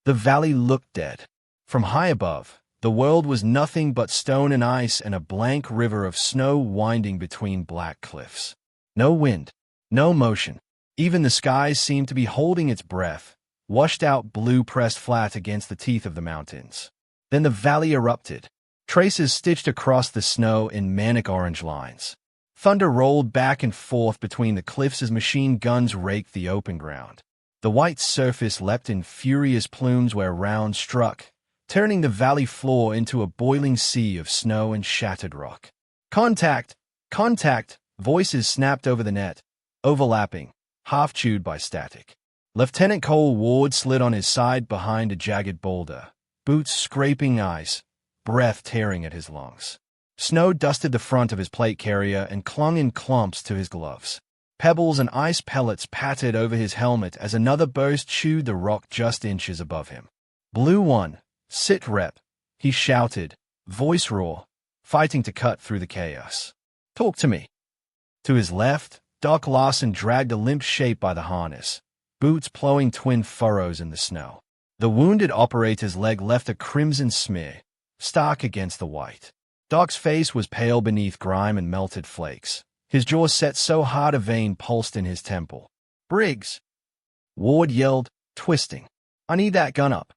The valley looked dead. From high above, the world was nothing but stone and ice and a blank river of snow winding between black cliffs. No wind, no motion. Even the skies seemed to be holding its breath, washed out blue pressed flat against the teeth of the mountains. Then the valley erupted. Traces stitched across the snow in manic orange lines. Thunder rolled back and forth between the cliffs as machine guns raked the open ground. The white surface leapt in furious plumes where rounds struck, turning the valley floor into a boiling sea of snow and shattered rock. Contact! Contact! Voices snapped over the net, overlapping, half-chewed by static. Lieutenant Cole Ward slid on his side behind a jagged boulder, boots scraping ice, breath tearing at his lungs. Snow dusted the front of his plate carrier and clung in clumps to his gloves. Pebbles and ice pellets pattered over his helmet as another burst chewed the rock just inches above him. Blue 1, sit rep, he shouted, voice raw, fighting to cut through the chaos. Talk to me. To his left, Doc Larson dragged a limp shape by the harness, boots plowing twin furrows in the snow. The wounded operator's leg left a crimson smear, stark against the white. Doc's face was pale beneath grime and melted flakes, his jaw set so hard a vein pulsed in his temple. Briggs! Ward yelled, twisting. I need that gun up.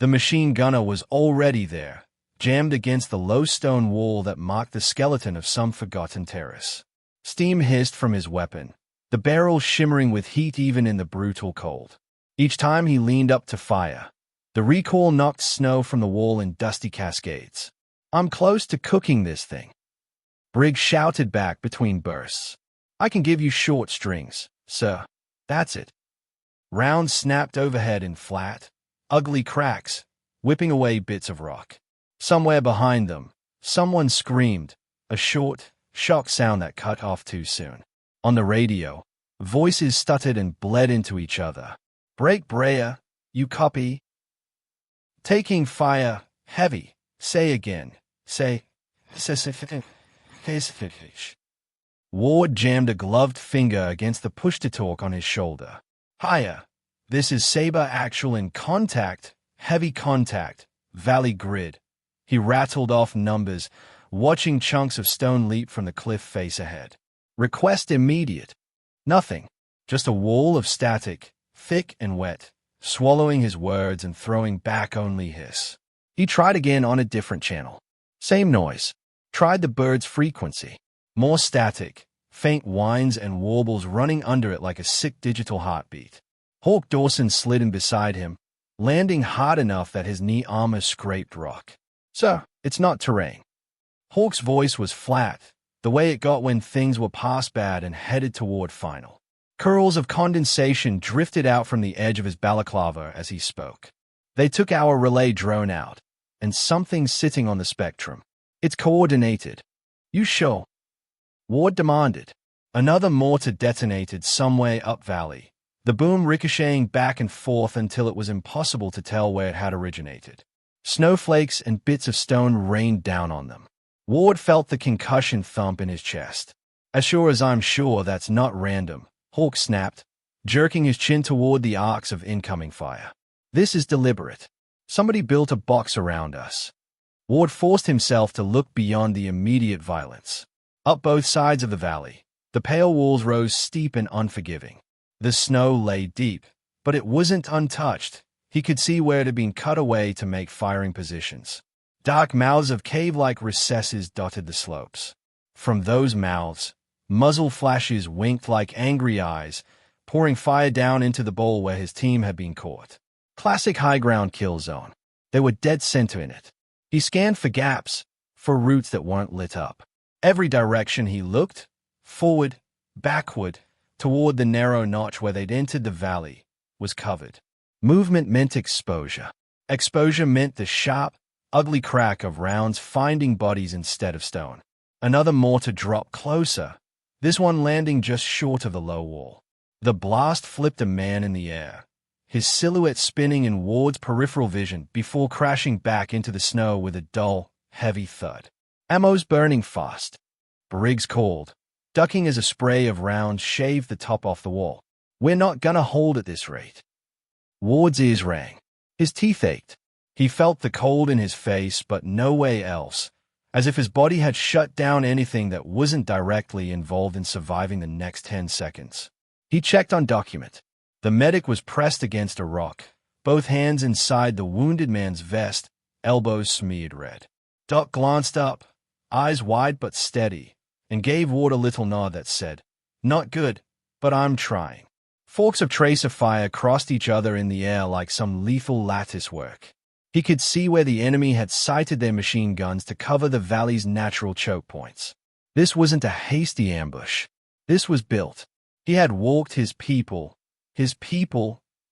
The machine gunner was already there, jammed against the low stone wall that marked the skeleton of some forgotten terrace. Steam hissed from his weapon, the barrel shimmering with heat even in the brutal cold. Each time he leaned up to fire, the recoil knocked snow from the wall in dusty cascades. I'm close to cooking this thing. Briggs shouted back between bursts. I can give you short strings, sir. That's it. Rounds snapped overhead in flat, ugly cracks, whipping away bits of rock. Somewhere behind them, someone screamed, a short, shock sound that cut off too soon. On the radio, voices stuttered and bled into each other. Break Brea, you copy? Taking fire, heavy. Say again. Say. Ward jammed a gloved finger against the push-to-talk on his shoulder. Higher. This is Saber actual in contact, heavy contact, valley grid. He rattled off numbers, watching chunks of stone leap from the cliff face ahead. Request immediate. Nothing. Just a wall of static, thick and wet, swallowing his words and throwing back only hiss. He tried again on a different channel. Same noise. Tried the bird's frequency. More static, faint whines and warbles running under it like a sick digital heartbeat. Hawk Dawson slid in beside him, landing hard enough that his knee armor scraped rock. Sir, it's not terrain. Hawk's voice was flat, the way it got when things were past bad and headed toward final. Curls of condensation drifted out from the edge of his balaclava as he spoke. They took our relay drone out, and something's sitting on the spectrum. It's coordinated. You sure? Ward demanded. Another mortar detonated somewhere up valley, the boom ricocheting back and forth until it was impossible to tell where it had originated. Snowflakes and bits of stone rained down on them. Ward felt the concussion thump in his chest. As sure as I'm sure that's not random, Hawk snapped, jerking his chin toward the arcs of incoming fire. This is deliberate. Somebody built a box around us. Ward forced himself to look beyond the immediate violence. Up both sides of the valley, the pale walls rose steep and unforgiving. The snow lay deep, but it wasn't untouched. He could see where it had been cut away to make firing positions. Dark mouths of cave-like recesses dotted the slopes. From those mouths, muzzle flashes winked like angry eyes, pouring fire down into the bowl where his team had been caught. Classic high ground kill zone. They were dead center in it. He scanned for gaps, for routes that weren't lit up. Every direction he looked, forward, backward, toward the narrow notch where they'd entered the valley, was covered. Movement meant exposure. Exposure meant the sharp, ugly crack of rounds finding bodies instead of stone. Another mortar dropped closer, this one landing just short of the low wall. The blast flipped a man in the air, his silhouette spinning in Ward's peripheral vision before crashing back into the snow with a dull, heavy thud. Ammo's burning fast. Briggs called, ducking as a spray of rounds shaved the top off the wall. We're not gonna hold at this rate. Ward's ears rang. His teeth ached. He felt the cold in his face, but no way else, as if his body had shut down anything that wasn't directly involved in surviving the next 10 seconds. He checked on document. The medic was pressed against a rock, both hands inside the wounded man's vest, elbows smeared red. Doc glanced up, eyes wide but steady, and gave Ward a little nod that said, "Not good, but I'm trying." Forks of tracer fire crossed each other in the air like some lethal lattice work. He could see where the enemy had sighted their machine guns to cover the valley's natural choke points. This wasn't a hasty ambush. This was built. He had walked his people,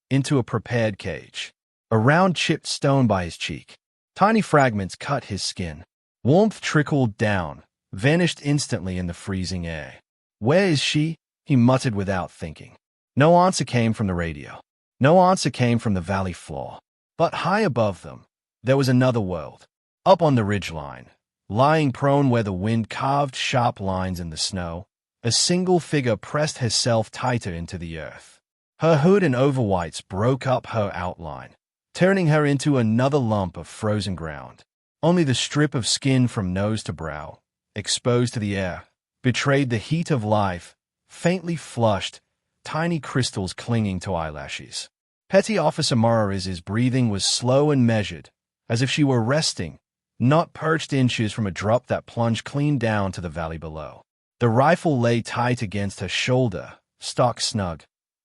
into a prepared cage. A round chipped stone by his cheek. Tiny fragments cut his skin. Warmth trickled down, vanished instantly in the freezing air. "Where is she?" he muttered without thinking. No answer came from the radio. No answer came from the valley floor. But high above them, there was another world. Up on the ridgeline, lying prone where the wind carved sharp lines in the snow, a single figure pressed herself tighter into the earth. Her hood and overwhites broke up her outline, turning her into another lump of frozen ground. Only the strip of skin from nose to brow, exposed to the air, betrayed the heat of life, faintly flushed, tiny crystals clinging to eyelashes. Petty Officer Morris's breathing was slow and measured, as if she were resting, not perched inches from a drop that plunged clean down to the valley below. The rifle lay tight against her shoulder, stock snug,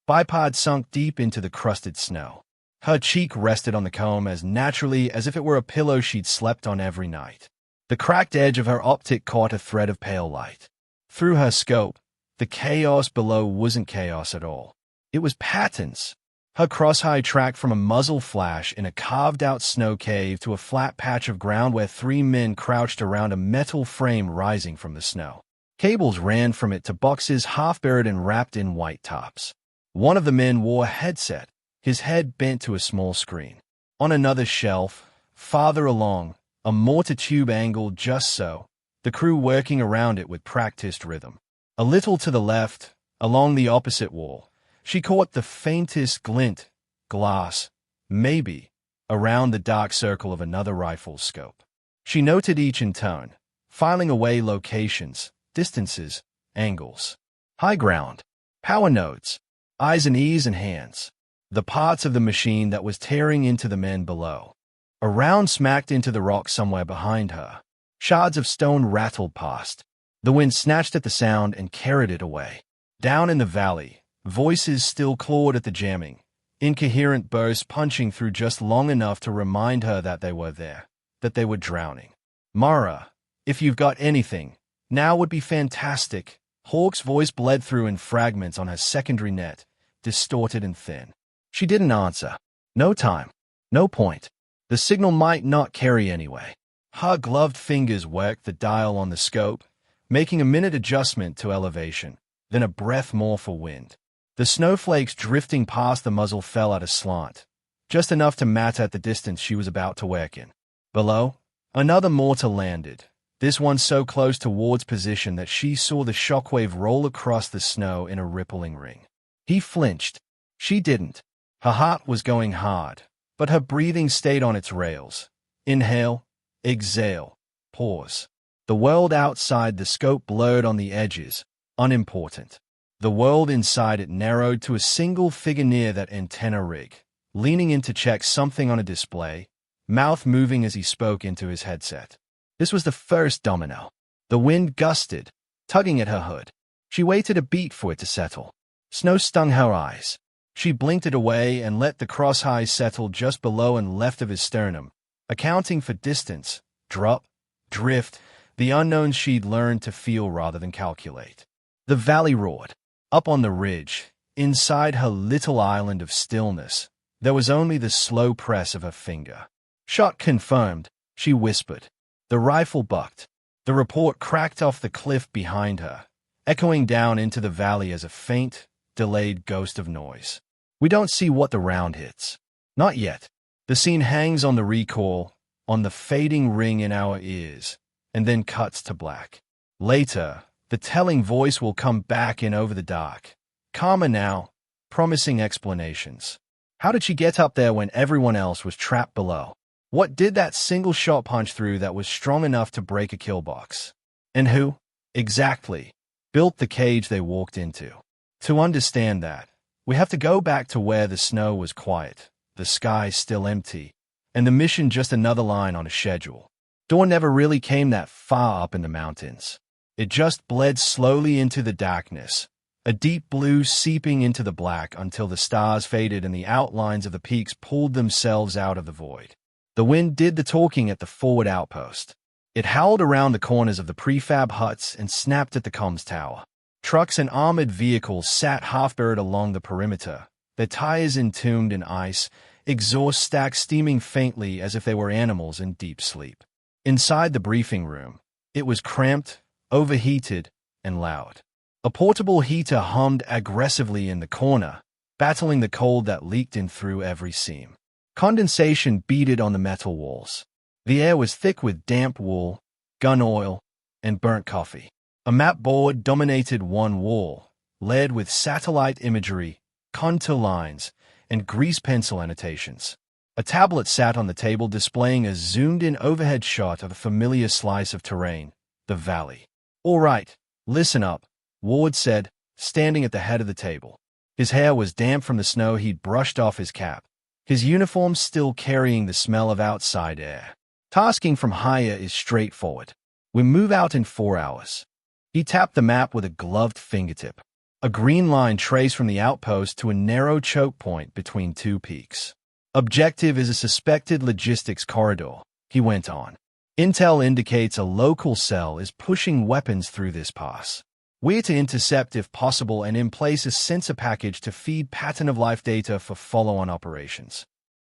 bipod sunk deep into the crusted snow. Her cheek rested on the comb as naturally as if it were a pillow she'd slept on every night. The cracked edge of her optic caught a thread of pale light. Through her scope, the chaos below wasn't chaos at all. It was patterns. Her crosshair tracked from a muzzle flash in a carved-out snow cave to a flat patch of ground where 3 men crouched around a metal frame rising from the snow. Cables ran from it to boxes half-buried and wrapped in white tops. One of the men wore a headset, his head bent to a small screen. On another shelf, farther along, a mortar tube angled just so, the crew working around it with practiced rhythm. A little to the left, along the opposite wall, she caught the faintest glint, glass, maybe, around the dark circle of another rifle's scope. She noted each in turn, filing away locations, distances, angles. High ground, power nodes, eyes and ears and hands. The parts of the machine that was tearing into the men below. A round smacked into the rock somewhere behind her. Shards of stone rattled past. The wind snatched at the sound and carried it away. Down in the valley, voices still clawed at the jamming, incoherent bursts punching through just long enough to remind her that they were there, that they were drowning. "Mara, if you've got anything, now would be fantastic." Hawk's voice bled through in fragments on her secondary net, distorted and thin. She didn't answer. No time. No point. The signal might not carry anyway. Her gloved fingers worked the dial on the scope, making a minute adjustment to elevation, then a breath more for wind. The snowflakes drifting past the muzzle fell at a slant, just enough to matter at the distance she was about to work in. Below, another mortar landed, this one so close to Ward's position that she saw the shockwave roll across the snow in a rippling ring. He flinched. She didn't. Her heart was going hard, but her breathing stayed on its rails. Inhale, exhale, pause. The world outside the scope blurred on the edges, unimportant. The world inside it narrowed to a single figure near that antenna rig, leaning in to check something on a display, mouth moving as he spoke into his headset. This was the first domino. The wind gusted, tugging at her hood. She waited a beat for it to settle. Snow stung her eyes. She blinked it away and let the crosshair settle just below and left of his sternum, accounting for distance, drop, drift, the unknowns she'd learned to feel rather than calculate. The valley roared. Up on the ridge, inside her little island of stillness, there was only the slow press of her finger. "Shot confirmed," she whispered. The rifle bucked. The report cracked off the cliff behind her, echoing down into the valley as a faint, delayed ghost of noise. We don't see what the round hits. Not yet. The scene hangs on the recoil, on the fading ring in our ears, and then cuts to black. Later, the telling voice will come back in over the dark. Calmer now, promising explanations. How did she get up there when everyone else was trapped below? What did that single shot punch through that was strong enough to break a kill box? And who, exactly, built the cage they walked into? To understand that, we have to go back to where the snow was quiet, the sky still empty, and the mission just another line on a schedule. Dawn never really came that far up in the mountains. It just bled slowly into the darkness, a deep blue seeping into the black until the stars faded and the outlines of the peaks pulled themselves out of the void. The wind did the talking at the forward outpost. It howled around the corners of the prefab huts and snapped at the comms tower. Trucks and armored vehicles sat half-buried along the perimeter, their tires entombed in ice, exhaust stacks steaming faintly as if they were animals in deep sleep. Inside the briefing room, it was cramped, overheated, and loud. A portable heater hummed aggressively in the corner, battling the cold that leaked in through every seam. Condensation beaded on the metal walls. The air was thick with damp wool, gun oil, and burnt coffee. A map board dominated one wall, lead with satellite imagery, contour lines, and grease pencil annotations. A tablet sat on the table displaying a zoomed-in overhead shot of a familiar slice of terrain, the valley. "All right, listen up," Ward said, standing at the head of the table. His hair was damp from the snow he'd brushed off his cap, his uniform still carrying the smell of outside air. "Tasking from higher is straightforward. We move out in 4 hours." He tapped the map with a gloved fingertip. A green line traced from the outpost to a narrow choke point between two peaks. "Objective is a suspected logistics corridor," he went on. "Intel indicates a local cell is pushing weapons through this pass. We're to intercept if possible and in place a sensor package to feed pattern-of-life data for follow-on operations."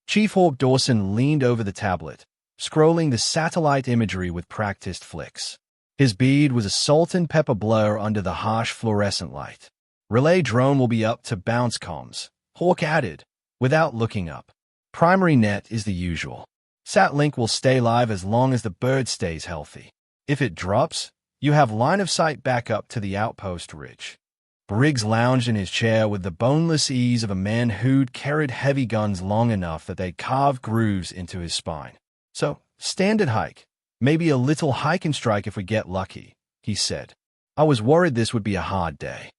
Chief Hawk Dawson leaned over the tablet, scrolling the satellite imagery with practiced flicks. His bead was a salt and pepper blur under the harsh fluorescent light. "Relay drone will be up to bounce comms," Hawk added, without looking up. "Primary net is the usual. Sat-link will stay live as long as the bird stays healthy. If it drops, you have line-of-sight back up to the outpost ridge." Briggs lounged in his chair with the boneless ease of a man who'd carried heavy guns long enough that they'd carved grooves into his spine. "So, standard hike. Maybe a little hike and strike if we get lucky," he said. "I was worried this would be a hard day."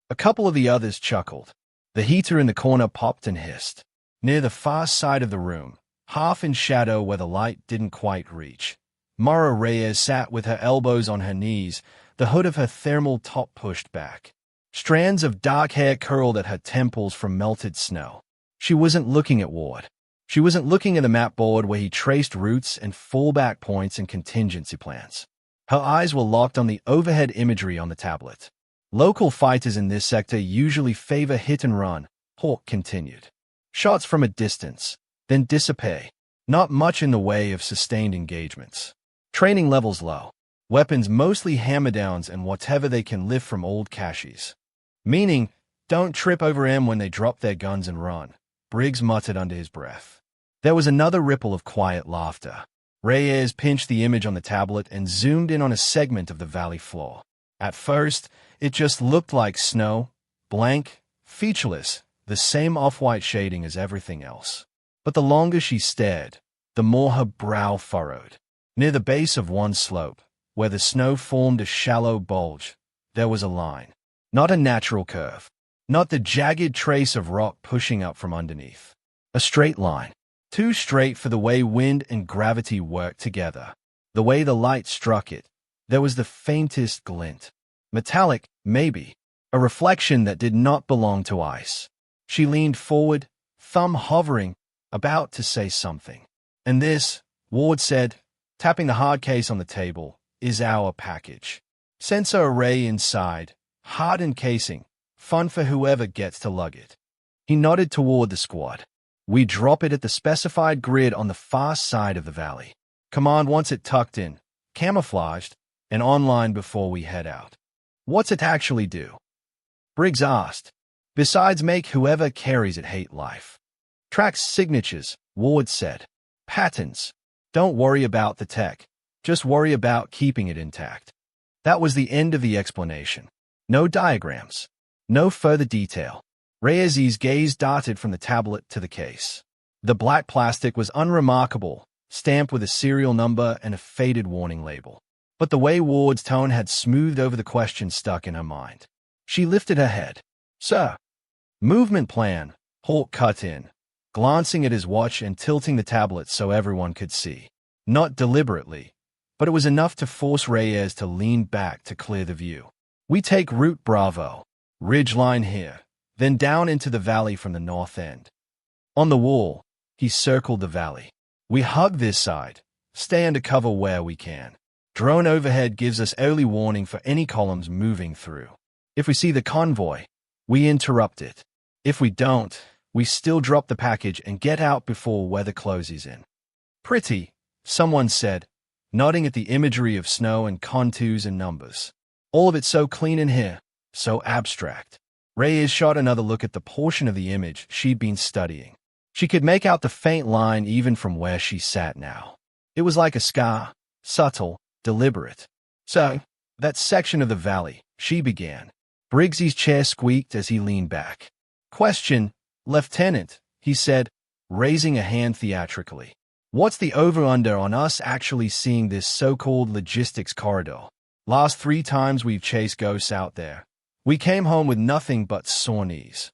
A couple of the others chuckled. The heater in the corner popped and hissed. Near the far side of the room, half in shadow where the light didn't quite reach, Mara Reyes sat with her elbows on her knees, the hood of her thermal top pushed back. Strands of dark hair curled at her temples from melted snow. She wasn't looking at Ward. She wasn't looking at the map board where he traced routes and fallback points and contingency plans. Her eyes were locked on the overhead imagery on the tablet. "Local fighters in this sector usually favor hit and run," Hawk continued. "Shots from a distance, then disappear. Not much in the way of sustained engagements. Training levels low. Weapons mostly hammer-downs and whatever they can lift from old caches. Meaning, don't trip over them when they drop their guns and run," Briggs muttered under his breath. There was another ripple of quiet laughter. Reyes pinched the image on the tablet and zoomed in on a segment of the valley floor. At first, it just looked like snow, blank, featureless, the same off-white shading as everything else. But the longer she stared, the more her brow furrowed. Near the base of one slope, where the snow formed a shallow bulge, there was a line. Not a natural curve. Not the jagged trace of rock pushing up from underneath. A straight line. Too straight for the way wind and gravity worked together. The way the light struck it, there was the faintest glint. Metallic, maybe. A reflection that did not belong to ice. She leaned forward, thumb hovering, about to say something. "And this," Ward said, tapping the hard case on the table, "is our package. Sensor array inside, hardened casing, fun for whoever gets to lug it." He nodded toward the squad. "We drop it at the specified grid on the far side of the valley. Command wants it tucked in, camouflaged, and online before we head out." "What's it actually do?" Briggs asked. "Besides make whoever carries it hate life." "Tracks signatures," Ward said. "Patterns. Don't worry about the tech. Just worry about keeping it intact." That was the end of the explanation. No diagrams. No further detail. Reyes's gaze darted from the tablet to the case. The black plastic was unremarkable, stamped with a serial number and a faded warning label. But the way Ward's tone had smoothed over the question stuck in her mind. She lifted her head. "Sir." "Movement plan," Hawk cut in, glancing at his watch and tilting the tablet so everyone could see. Not deliberately, but it was enough to force Reyes to lean back to clear the view. "We take Route Bravo, ridgeline here, then down into the valley from the north end." On the wall, he circled the valley. "We hug this side, stay under cover where we can. Drone overhead gives us early warning for any columns moving through. If we see the convoy, we interrupt it. If we don't, we still drop the package and get out before weather closes in." "Pretty," someone said, nodding at the imagery of snow and contours and numbers. "All of it so clean in here, so abstract." Reyes shot another look at the portion of the image she'd been studying. She could make out the faint line even from where she sat now. It was like a scar, subtle, deliberate. "So, that section of the valley," she began. Briggs's chair squeaked as he leaned back. "Question, Lieutenant," he said, raising a hand theatrically. "What's the over-under on us actually seeing this so-called logistics corridor? Last 3 times we've chased ghosts out there, we came home with nothing but sore knees."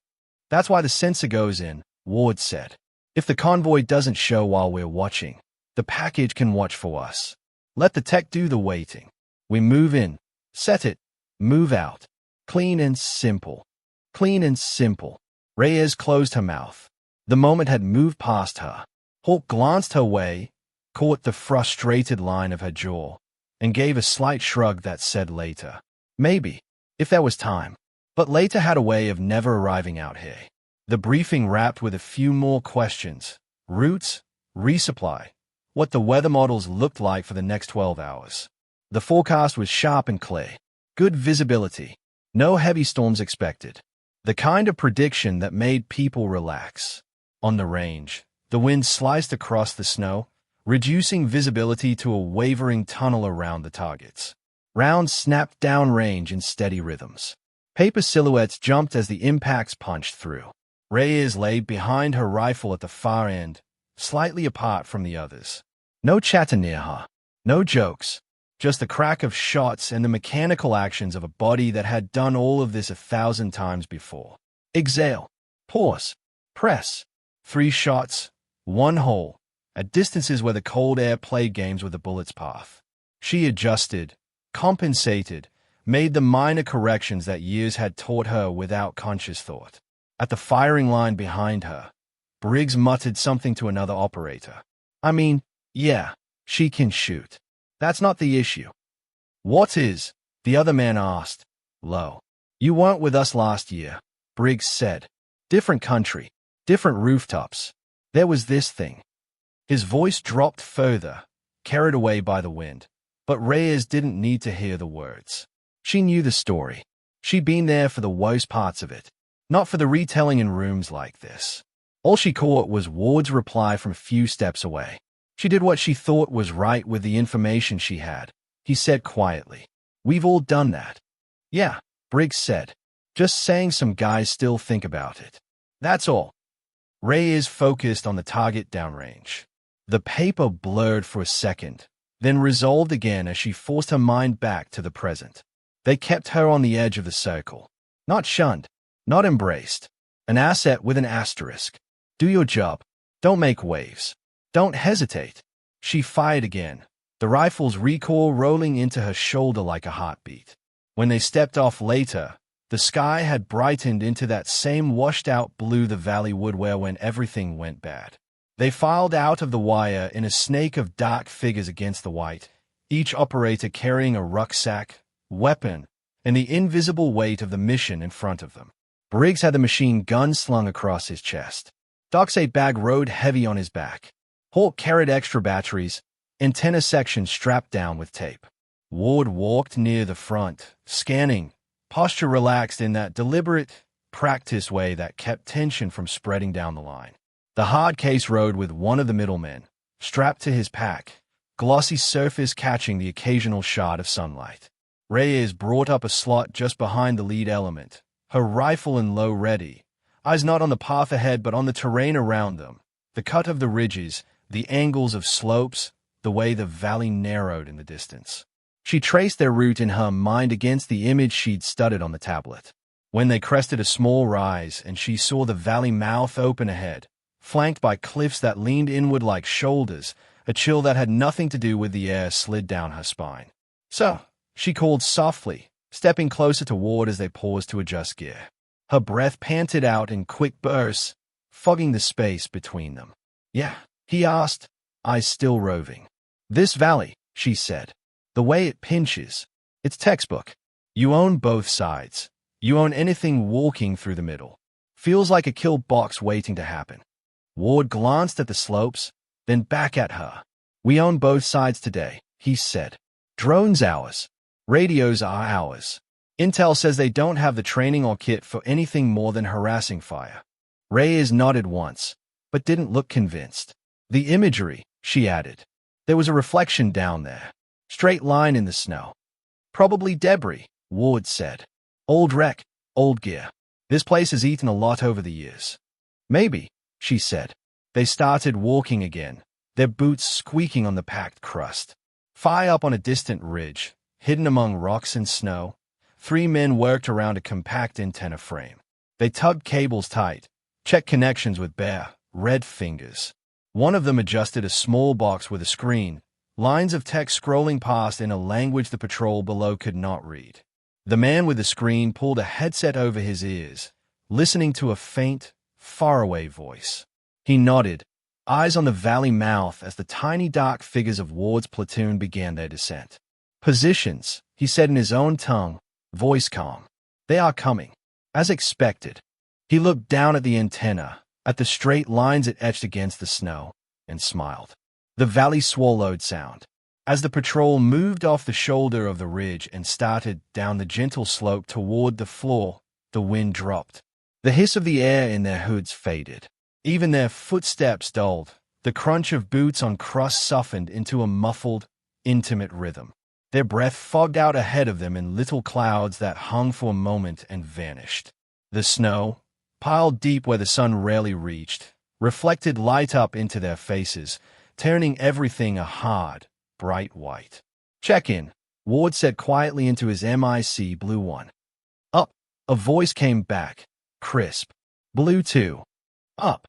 "That's why the sensor goes in," Ward said. "If the convoy doesn't show while we're watching, the package can watch for us. Let the tech do the waiting. We move in, set it, move out. Clean and simple. Clean and simple." Reyes closed her mouth. The moment had moved past her. Hawk glanced her way, caught the frustrated line of her jaw, and gave a slight shrug that said later. Maybe, if there was time. But later had a way of never arriving out here. The briefing wrapped with a few more questions. Routes, resupply, what the weather models looked like for the next 12 hours. The forecast was sharp and clear. Good visibility. No heavy storms expected. The kind of prediction that made people relax. On the range, the wind sliced across the snow, reducing visibility to a wavering tunnel around the targets. Rounds snapped downrange in steady rhythms. Paper silhouettes jumped as the impacts punched through. Reyes lay behind her rifle at the far end, slightly apart from the others. No chatter near her. No jokes. Just the crack of shots and the mechanical actions of a body that had done all of this 1,000 times before. Exhale. Pause. Press. 3 shots. 1 hole. At distances where the cold air played games with the bullet's path. She adjusted, compensated, made the minor corrections that years had taught her without conscious thought. At the firing line behind her, Briggs muttered something to another operator. "I mean, yeah, she can shoot. That's not the issue." "What is?" the other man asked, low. "You weren't with us last year," Briggs said. "Different country, different rooftops. There was this thing." His voice dropped further, carried away by the wind. But Reyes didn't need to hear the words. She knew the story. She'd been there for the worst parts of it, not for the retelling in rooms like this. All she caught was Ward's reply from a few steps away. She did what she thought was right with the information she had. He said quietly, "We've all done that." "Yeah," Briggs said. "Just saying some guys still think about it. That's all." Reyes focused on the target downrange. The paper blurred for a second, then resolved again as she forced her mind back to the present. They kept her on the edge of the circle. Not shunned, not embraced. An asset with an asterisk. Do your job. Don't make waves. Don't hesitate. She fired again, the rifle's recoil rolling into her shoulder like a heartbeat. When they stepped off later, the sky had brightened into that same washed-out blue the valley would wear when everything went bad. They filed out of the wire in a snake of dark figures against the white, each operator carrying a rucksack, weapon, and the invisible weight of the mission in front of them. Briggs had the machine gun slung across his chest. Doc's 8-bag rode heavy on his back. Hawk carried extra batteries, antenna section strapped down with tape. Ward walked near the front, scanning, posture relaxed in that deliberate, practiced way that kept tension from spreading down the line. The hard case rode with one of the middlemen, strapped to his pack, glossy surface catching the occasional shot of sunlight. Reyes brought up a slot just behind the lead element, her rifle in low ready, eyes not on the path ahead but on the terrain around them, the cut of the ridges, the angles of slopes, the way the valley narrowed in the distance. She traced their route in her mind against the image she'd studied on the tablet. When they crested a small rise and she saw the valley mouth open ahead, flanked by cliffs that leaned inward like shoulders, a chill that had nothing to do with the air slid down her spine. "So," she called softly, stepping closer toward as they paused to adjust gear. Her breath panted out in quick bursts, fogging the space between them. "Yeah?" he asked, eyes still roving. "This valley," she said. "The way it pinches. It's textbook. You own both sides. You own anything walking through the middle. Feels like a kill box waiting to happen." Ward glanced at the slopes, then back at her. "We own both sides today," he said. "Drones ours. Radios are ours. Intel says they don't have the training or kit for anything more than harassing fire." Reyes nodded once, but didn't look convinced. "The imagery," she added. "There was a reflection down there. Straight line in the snow." "Probably debris," Ward said. "Old wreck, old gear. This place has eaten a lot over the years." "Maybe," she said. They started walking again, their boots squeaking on the packed crust. Far up on a distant ridge, hidden among rocks and snow, 3 men worked around a compact antenna frame. They tugged cables tight, checked connections with bare, red fingers. One of them adjusted a small box with a screen, lines of text scrolling past in a language the patrol below could not read. The man with the screen pulled a headset over his ears, listening to a faint, faraway voice. He nodded, eyes on the valley mouth as the tiny dark figures of Ward's platoon began their descent. "Positions," he said in his own tongue, voice calm. "They are coming." As expected, he looked down at the antenna, at the straight lines it etched against the snow, and smiled. The valley swallowed sound. As the patrol moved off the shoulder of the ridge and started down the gentle slope toward the floor, the wind dropped. The hiss of the air in their hoods faded. Even their footsteps dulled. The crunch of boots on crust softened into a muffled, intimate rhythm. Their breath fogged out ahead of them in little clouds that hung for a moment and vanished. The snow, piled deep where the sun rarely reached, reflected light up into their faces, turning everything a hard, bright white. "Check in," Ward said quietly into his MIC Blue 1. "Up," a voice came back, crisp. "Blue 2. Up."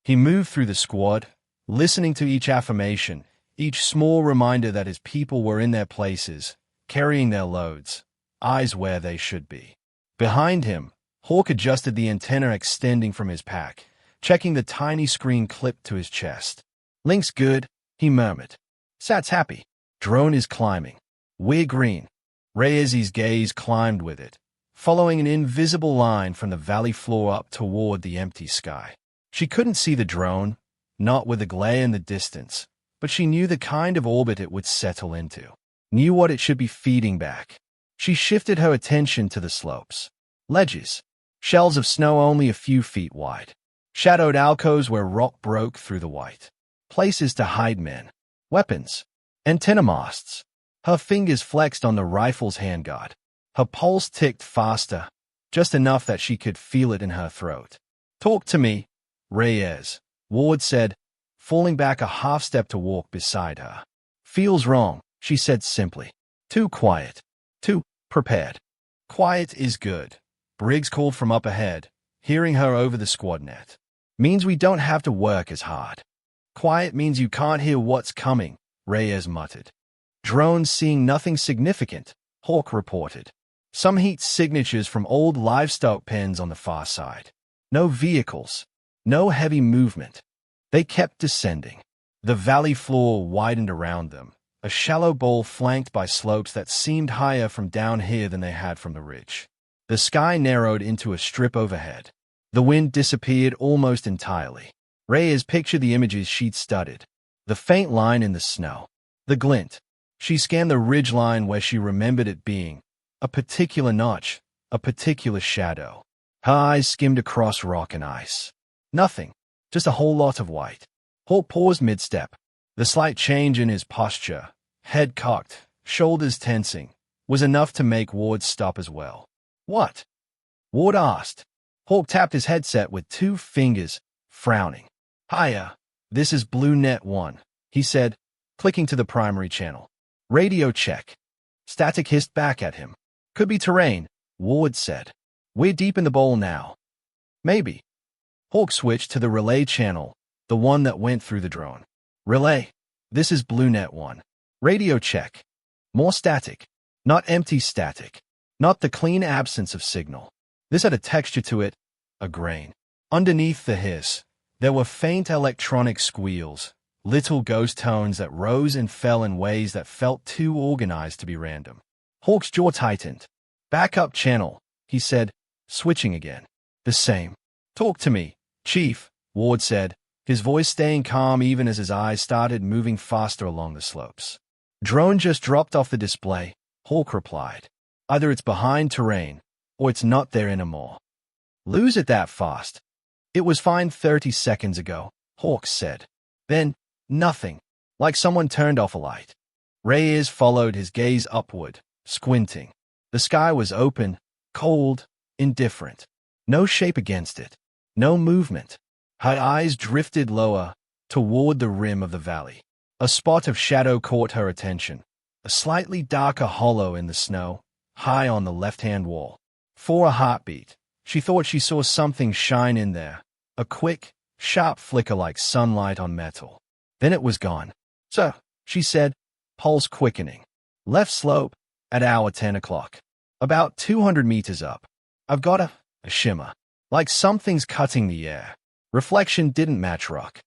He moved through the squad, listening to each affirmation, each small reminder that his people were in their places, carrying their loads, eyes where they should be. Behind him, Hawk adjusted the antenna extending from his pack, checking the tiny screen clipped to his chest. "Link's good," he murmured. "Sat's happy. Drone is climbing. We're green." Reyes's gaze climbed with it, following an invisible line from the valley floor up toward the empty sky. She couldn't see the drone, not with the glare in the distance, but she knew the kind of orbit it would settle into, knew what it should be feeding back. She shifted her attention to the slopes. Ledges, shells of snow only a few feet wide, shadowed alcoves where rock broke through the white. Places to hide men. Weapons. Antenna masts. Her fingers flexed on the rifle's handguard. Her pulse ticked faster, just enough that she could feel it in her throat. "Talk to me, Reyes," Ward said, falling back a half step to walk beside her. "Feels wrong," she said simply. "Too quiet. Too prepared." "Quiet is good," Briggs called from up ahead, hearing her over the squad net. "Means we don't have to work as hard." "Quiet means you can't hear what's coming," Reyes muttered. "Drones seeing nothing significant," Hawk reported. "Some heat signatures from old livestock pens on the far side. No vehicles. No heavy movement." They kept descending. The valley floor widened around them, a shallow bowl flanked by slopes that seemed higher from down here than they had from the ridge. The sky narrowed into a strip overhead. The wind disappeared almost entirely. Reyes pictured the images she'd studied. The faint line in the snow. The glint. She scanned the ridge line where she remembered it being. A particular notch. A particular shadow. Her eyes skimmed across rock and ice. Nothing. Just a whole lot of white. Hawk paused mid-step. The slight change in his posture, head cocked, shoulders tensing, was enough to make Ward stop as well. "What?" Ward asked. Hawk tapped his headset with 2 fingers, frowning. Hiya, this is Blue Net 1, he said, clicking to the primary channel. Radio check. Static hissed back at him. Could be terrain, Ward said. We're deep in the bowl now. Maybe. Hawk switched to the relay channel, the one that went through the drone. Relay, this is Blue Net 1. Radio check. More static. Not empty static. Not the clean absence of signal. This had a texture to it, a grain. Underneath the hiss, there were faint electronic squeals, little ghost tones that rose and fell in ways that felt too organized to be random. Hawk's jaw tightened. Backup channel, he said, switching again. The same. Talk to me, Chief, Ward said, his voice staying calm even as his eyes started moving faster along the slopes. Drone just dropped off the display, Hawk replied. Either it's behind terrain, or it's not there anymore. Lose it that fast. It was fine 30 seconds ago, Hawk said. Then, nothing, like someone turned off a light. Reyes followed his gaze upward, squinting. The sky was open, cold, indifferent. No shape against it. No movement. Her eyes drifted lower, toward the rim of the valley. A spot of shadow caught her attention. A slightly darker hollow in the snow, high on the left-hand wall. For a heartbeat, she thought she saw something shine in there. A quick, sharp flicker like sunlight on metal. Then it was gone. So, she said, pulse quickening. Left slope, at hour 10 o'clock. About 200 meters up. I've got a shimmer. Like something's cutting the air. Reflection didn't match rock.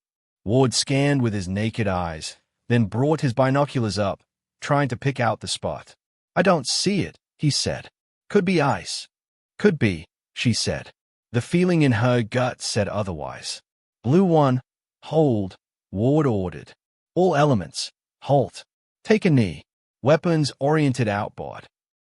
Ward scanned with his naked eyes, then brought his binoculars up, trying to pick out the spot. I don't see it, he said. Could be ice. Could be, she said. The feeling in her gut said otherwise. Blue 1, hold, Ward ordered. All elements, halt. Take a knee. Weapons oriented outboard.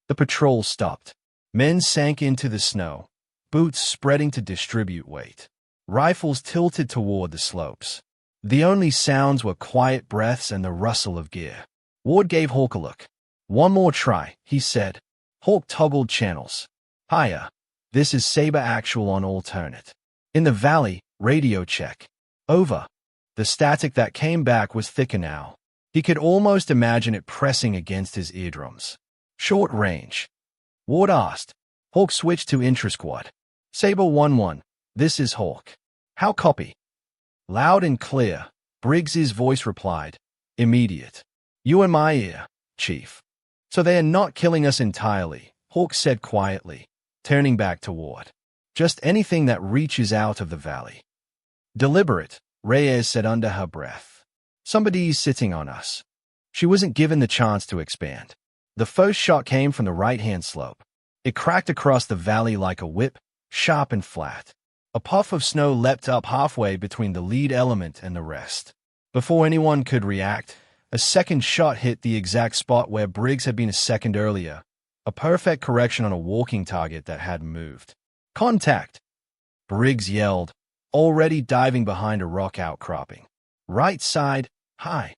The patrol stopped. Men sank into the snow, boots spreading to distribute weight. Rifles tilted toward the slopes. The only sounds were quiet breaths and the rustle of gear. Ward gave Hawk a look. One more try, he said. Hawk toggled channels. Hiya. This is Saber Actual on alternate. In the valley, radio check. Over. The static that came back was thicker now. He could almost imagine it pressing against his eardrums. Short range. Ward asked. Hawk switched to intra-squad. Saber 1-1. This is Hawk. How copy? Loud and clear, Briggs's voice replied. Immediate. You in my ear, Chief. So they are not killing us entirely, Hawk said quietly, turning back to Ward. Just anything that reaches out of the valley. Deliberate, Reyes said under her breath. Somebody's sitting on us. She wasn't given the chance to expand. The first shot came from the right-hand slope. It cracked across the valley like a whip, sharp and flat. A puff of snow leapt up halfway between the lead element and the rest. Before anyone could react, a second shot hit the exact spot where Briggs had been a second earlier, a perfect correction on a walking target that had moved. Contact! Briggs yelled, already diving behind a rock outcropping. Right side, high.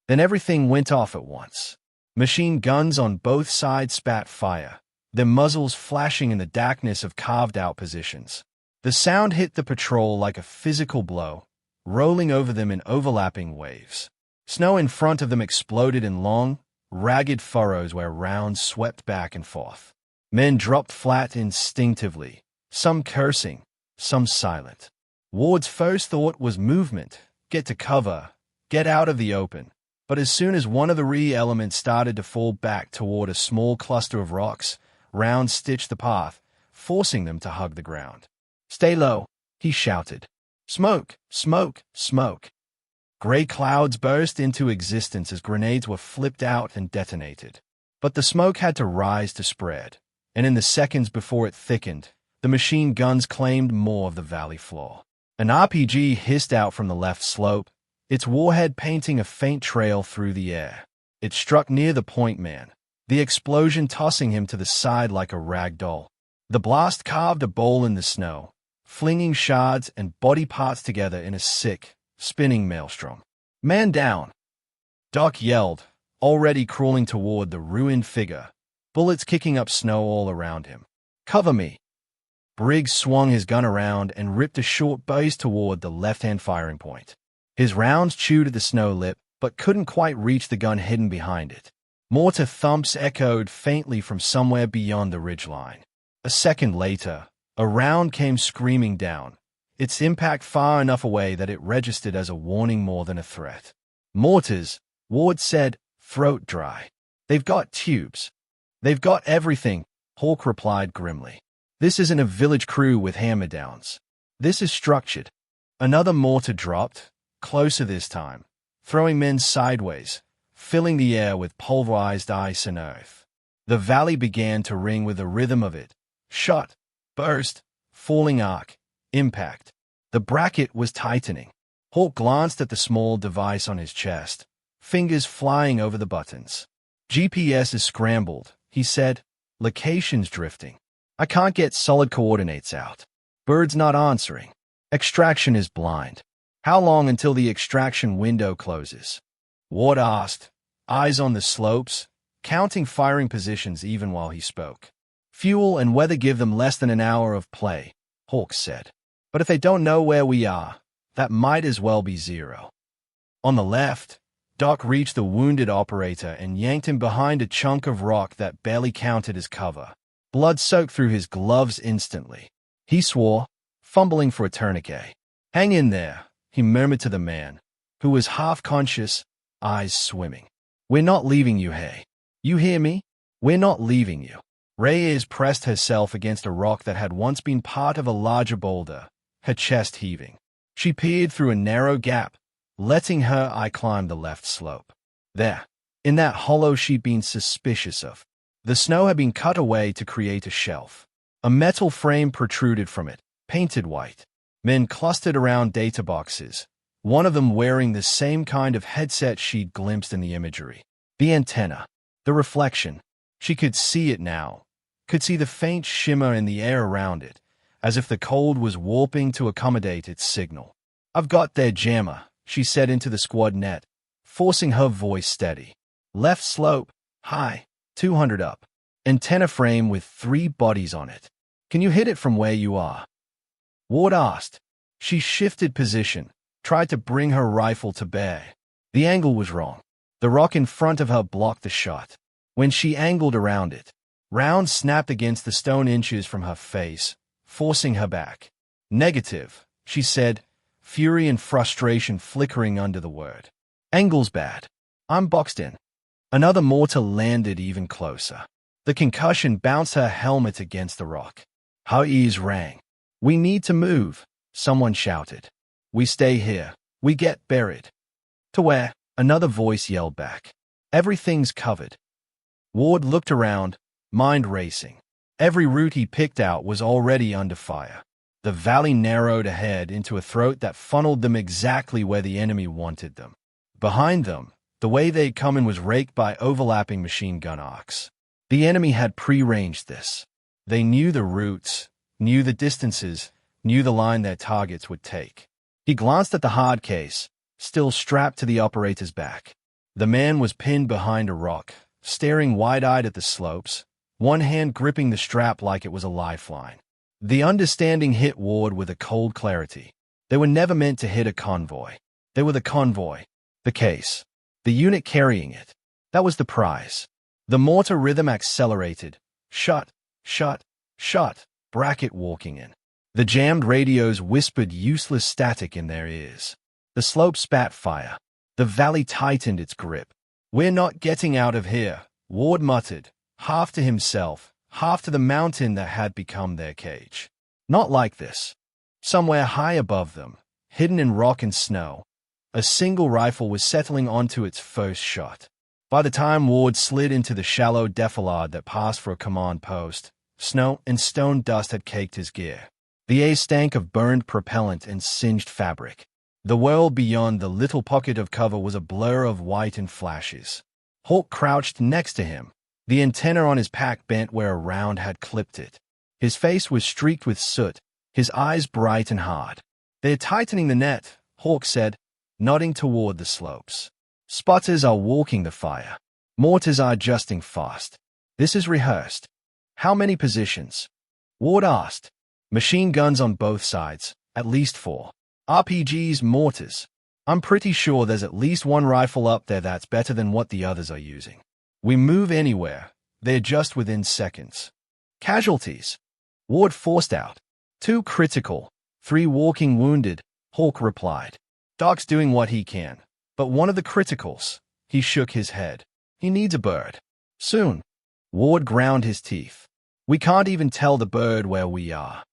Then everything went off at once. Machine guns on both sides spat fire, their muzzles flashing in the darkness of carved-out positions. The sound hit the patrol like a physical blow, rolling over them in overlapping waves. Snow in front of them exploded in long, ragged furrows where rounds swept back and forth. Men dropped flat instinctively, some cursing, some silent. Ward's first thought was movement, get to cover, get out of the open. But as soon as one of the re-elements started to fall back toward a small cluster of rocks, rounds stitched the path, forcing them to hug the ground. Stay low, he shouted. Smoke, smoke, smoke. Gray clouds burst into existence as grenades were flipped out and detonated. But the smoke had to rise to spread, and in the seconds before it thickened, the machine guns claimed more of the valley floor. An RPG hissed out from the left slope, its warhead painting a faint trail through the air. It struck near the point man, the explosion tossing him to the side like a rag doll. The blast carved a bowl in the snow, flinging shards and body parts together in a sick, spinning maelstrom. Man down! Doc yelled, already crawling toward the ruined figure, bullets kicking up snow all around him. Cover me! Briggs swung his gun around and ripped a short base toward the left-hand firing point. His rounds chewed at the snow lip, but couldn't quite reach the gun hidden behind it. Mortar thumps echoed faintly from somewhere beyond the ridgeline. A second later, a round came screaming down, its impact far enough away that it registered as a warning more than a threat. Mortars, Ward said, throat dry. They've got tubes. They've got everything, Hawk replied grimly. This isn't a village crew with hammer-downs. This is structured. Another mortar dropped, closer this time, throwing men sideways, filling the air with pulverized ice and earth. The valley began to ring with the rhythm of it. Shot, burst, falling arc, impact. The bracket was tightening. Hawk glanced at the small device on his chest, fingers flying over the buttons. GPS is scrambled, he said. Location's drifting. I can't get solid coordinates out. Bird's not answering. Extraction is blind. How long until the extraction window closes? Ward asked, eyes on the slopes, counting firing positions even while he spoke. Fuel and weather give them less than an hour of play, Hawk said. But if they don't know where we are, that might as well be zero. On the left, Doc reached the wounded operator and yanked him behind a chunk of rock that barely counted as cover. Blood soaked through his gloves instantly. He swore, fumbling for a tourniquet. Hang in there, he murmured to the man, who was half-conscious, eyes swimming. We're not leaving you, hey. You hear me? We're not leaving you. Reyes pressed herself against a rock that had once been part of a larger boulder, her chest heaving. She peered through a narrow gap, letting her eye climb the left slope. There, in that hollow she'd been suspicious of. The snow had been cut away to create a shelf. A metal frame protruded from it, painted white. Men clustered around data boxes, one of them wearing the same kind of headset she'd glimpsed in the imagery. The antenna. The reflection. She could see it now, could see the faint shimmer in the air around it, as if the cold was warping to accommodate its signal. I've got their jammer, she said into the squad net, forcing her voice steady. Left slope, high, 200 up. Antenna frame with 3 bodies on it. Can you hit it from where you are? Ward asked. She shifted position, tried to bring her rifle to bear. The angle was wrong. The rock in front of her blocked the shot. When she angled around it, rounds snapped against the stone inches from her face, forcing her back. Negative, she said, fury and frustration flickering under the word. Angle's bad. I'm boxed in. Another mortar landed even closer. The concussion bounced her helmet against the rock. Her ears rang. We need to move, someone shouted. We stay here. We get buried. To where? Another voice yelled back. Everything's covered. Ward looked around, mind racing. Every route he picked out was already under fire. The valley narrowed ahead into a throat that funneled them exactly where the enemy wanted them. Behind them, the way they'd come in was raked by overlapping machine gun arcs. The enemy had prearranged this. They knew the routes, knew the distances, knew the line their targets would take. He glanced at the hard case, still strapped to the operator's back. The man was pinned behind a rock, staring wide-eyed at the slopes, one hand gripping the strap like it was a lifeline. The understanding hit Ward with a cold clarity. They were never meant to hit a convoy. They were the convoy, the case, the unit carrying it. That was the prize. The mortar rhythm accelerated. Shot, shot, shot, bracket walking in. The jammed radios whispered useless static in their ears. The slope spat fire. The valley tightened its grip. We're not getting out of here, Ward muttered, half to himself, half to the mountain that had become their cage. Not like this. Somewhere high above them, hidden in rock and snow, a single rifle was settling onto its first shot. By the time Ward slid into the shallow defilade that passed for a command post, snow and stone dust had caked his gear. The air stank of burned propellant and singed fabric. The world beyond the little pocket of cover was a blur of white and flashes. Hawk crouched next to him, the antenna on his pack bent where a round had clipped it. His face was streaked with soot, his eyes bright and hard. They're tightening the net, Hawk said, nodding toward the slopes. Spotters are walking the fire. Mortars are adjusting fast. This is rehearsed. How many positions? Ward asked. Machine guns on both sides, at least 4. RPGs, mortars. I'm pretty sure there's at least one rifle up there that's better than what the others are using. We move anywhere, they're just within seconds. Casualties. Ward forced out. 2 critical, 3 walking wounded, Hawk replied. Doc's doing what he can, but one of the criticals. He shook his head. He needs a bird. Soon. Ward ground his teeth. We can't even tell the bird where we are.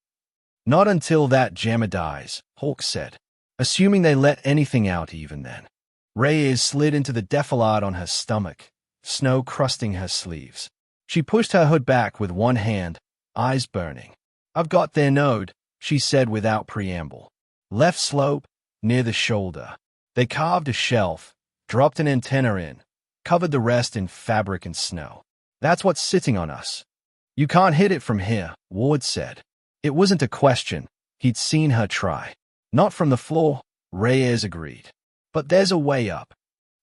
Not until that jammer dies, Hawk said. Assuming they let anything out even then. Reyes slid into the defilade on her stomach, snow crusting her sleeves. She pushed her hood back with one hand, eyes burning. I've got their node, she said without preamble. Left slope, near the shoulder. They carved a shelf, dropped an antenna in, covered the rest in fabric and snow. That's what's sitting on us. You can't hit it from here, Ward said. It wasn't a question. He'd seen her try. Not from the floor, Reyes agreed. But there's a way up.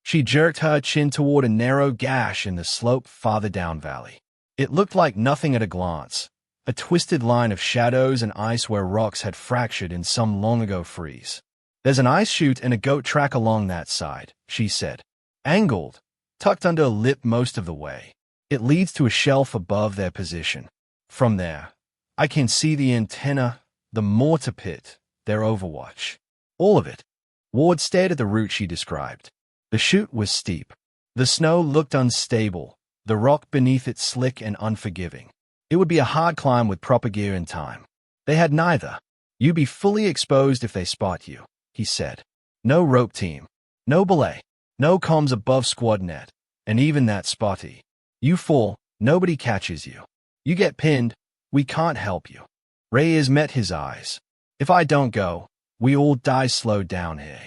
She jerked her chin toward a narrow gash in the slope farther down valley. It looked like nothing at a glance. A twisted line of shadows and ice where rocks had fractured in some long-ago freeze. There's an ice chute and a goat track along that side, she said. Angled, tucked under a lip most of the way. It leads to a shelf above their position. From there, I can see the antenna, the mortar pit, their overwatch. All of it. Ward stared at the route she described. The chute was steep. The snow looked unstable, the rock beneath it slick and unforgiving. It would be a hard climb with proper gear and time. They had neither. You'd be fully exposed if they spot you, he said. No rope team. No belay. No comms above squad net. And even that spotty. You fall, nobody catches you. You get pinned, we can't help you. Reyes met his eyes. If I don't go, we all die slow down here.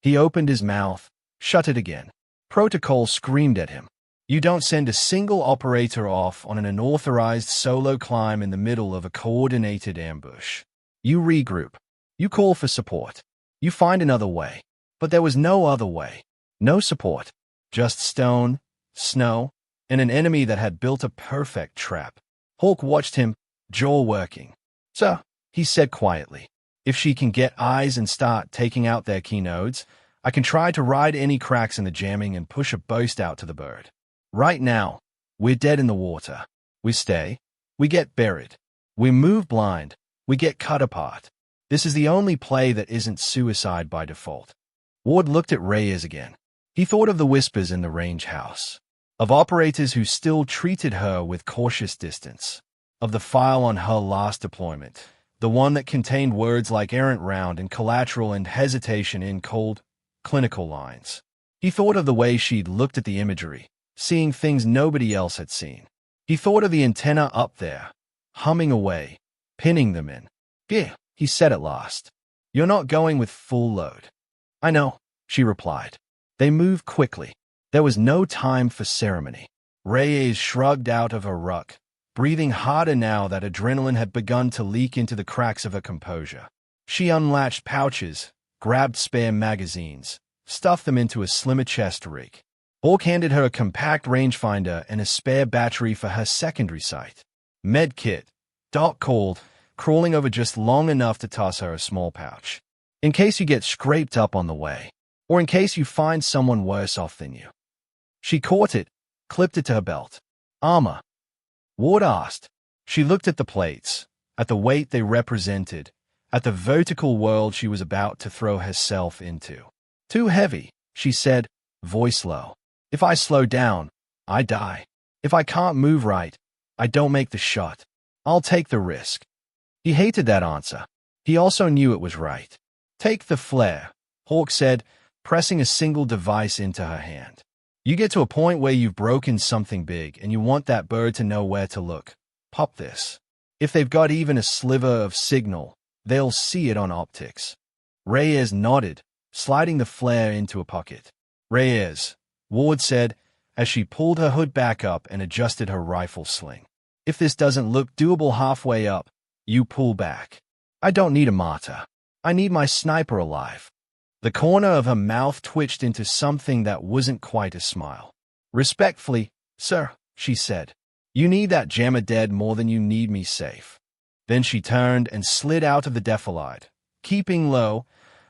He opened his mouth, shut it again. Protocol screamed at him. You don't send a single operator off on an unauthorized solo climb in the middle of a coordinated ambush. You regroup. You call for support. You find another way. But there was no other way. No support. Just stone, snow, and an enemy that had built a perfect trap. Hawk watched him, jaw working. So, he said quietly, if she can get eyes and start taking out their key nodes, I can try to ride any cracks in the jamming and push a burst out to the bird. Right now, we're dead in the water. We stay. We get buried. We move blind. We get cut apart. This is the only play that isn't suicide by default. Ward looked at Reyes again. He thought of the whispers in the range house. Of operators who still treated her with cautious distance. Of the file on her last deployment. The one that contained words like errant round and collateral and hesitation in cold, clinical lines. He thought of the way she'd looked at the imagery, seeing things nobody else had seen. He thought of the antenna up there, humming away, pinning them in. Yeah, he said at last. You're not going with full load. I know, she replied. They moved quickly. There was no time for ceremony. Reyes shrugged out of her ruck, breathing harder now that adrenaline had begun to leak into the cracks of her composure. She unlatched pouches, grabbed spare magazines, stuffed them into a slimmer chest rig. Hawk handed her a compact rangefinder and a spare battery for her secondary sight. Med kit, Doc called, crawling over just long enough to toss her a small pouch. In case you get scraped up on the way, or in case you find someone worse off than you. She caught it, clipped it to her belt. Armor? Ward asked. She looked at the plates, at the weight they represented, at the vertical world she was about to throw herself into. Too heavy, she said, voice low. If I slow down, I die. If I can't move right, I don't make the shot. I'll take the risk. He hated that answer. He also knew it was right. Take the flare, Hawk said, pressing a single device into her hand. You get to a point where you've broken something big and you want that bird to know where to look. Pop this. If they've got even a sliver of signal, they'll see it on optics. Reyes nodded, sliding the flare into a pocket. Reyes, Ward said, as she pulled her hood back up and adjusted her rifle sling. If this doesn't look doable halfway up, you pull back. I don't need a martyr. I need my sniper alive. The corner of her mouth twitched into something that wasn't quite a smile. Respectfully, sir, she said. You need that jammer dead more than you need me safe. Then she turned and slid out of the defilade, keeping low,